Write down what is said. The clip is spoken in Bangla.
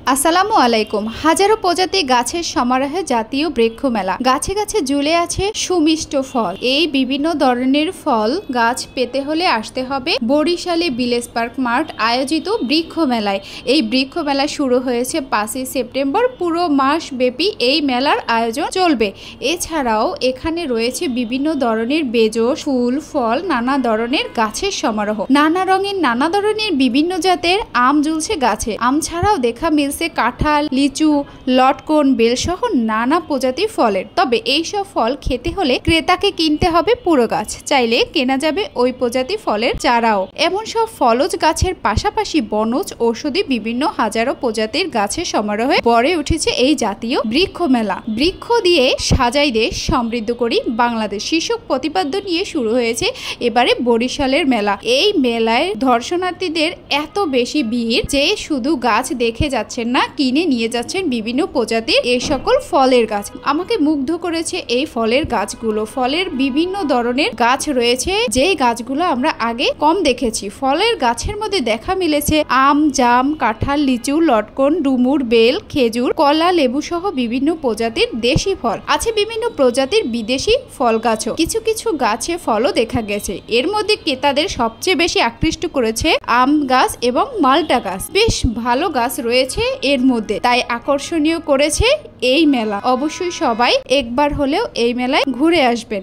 আসসালামু আলাইকুম। হাজারো প্রজাতি গাছের সমারোহে জাতীয় বৃক্ষ মেলা। গাছে গাছে ঝুলে আছে সুমিষ্ট ফল। এই বিভিন্ন ধরনের ফল গাছ পেতে হলে আসতে হবে বরিশালে ভিলেজ পার্ক মার্ট আয়োজিত বৃক্ষ মেলায়। এই বৃক্ষ মেলা শুরু হয়েছে 5ই সেপ্টেম্বর। পুরো মাস ব্যাপী এই মেলার আয়োজন চলবে। এছাড়াও এখানে রয়েছে বিভিন্ন ধরনের বেজোড় ফুল ফল, নানা ধরনের গাছের সমারোহ। নানা রঙের নানা ধরনের বিভিন্ন জাতের আম ঝুলছে গাছে। আম ছাড়াও দেখা মিলছে কাঁঠাল, লিচু, লটকন, বেলসহ নানা প্রজাতির ফলের। তবে এইসব ফল খেতে হলে ক্রেতাকে কিনতে হবে পুরো গাছ, চাইলে কেনা যাবে ওই প্রজাতি ফলের চারাও। এমন সব ফলজ গাছের পাশাপাশি বনজ ঔষধি বিভিন্ন হাজারো প্রজাতির গাছের সমারোহে গড়ে উঠেছে এই জাতীয় বৃক্ষ মেলা। বৃক্ষ দিয়ে সাজাই দেশ, সমৃদ্ধ করি বাংলাদেশ শীর্ষক প্রতিপাদ্য নিয়ে শুরু হয়েছে এবারে বরিশালের মেলা। এই মেলায় দর্শনার্থীদের এত বেশি ভিড় যে শুধু গাছ দেখে যাচ্ছেন না, কিনে নিয়ে যাচ্ছেন বিভিন্ন প্রজাতির এই সকল ফলের গাছ। আমাকে মুগ্ধ করেছে এই ফলের গাছগুলো। ফলের বিভিন্ন ধরনের গাছ রয়েছে যে গাছগুলো আমরা আগে কম দেখেছি। ফলের গাছের মধ্যে দেখা মিলেছে আম, জাম, কাঁঠাল, লিচু, লটকন, ডুমুর, বেল, খেজুর, কলা, লেবু সহ বিভিন্ন প্রজাতির দেশি ফল আছে। বিভিন্ন প্রজাতির বিদেশি ফল গাছও কিছু কিছু গাছে ফলও দেখা গেছে। এর মধ্যে ক্রেতাদের সবচেয়ে বেশি আকৃষ্ট করেছে আম গাছ এবং মালটা গাছ। বেশ ভালো গাছ রয়েছে এর মধ্যে, তাই আকর্ষণীয় করেছে এই মেলা। অবশ্যই সবাই একবার হলেও এই মেলায় ঘুরে আসবেন।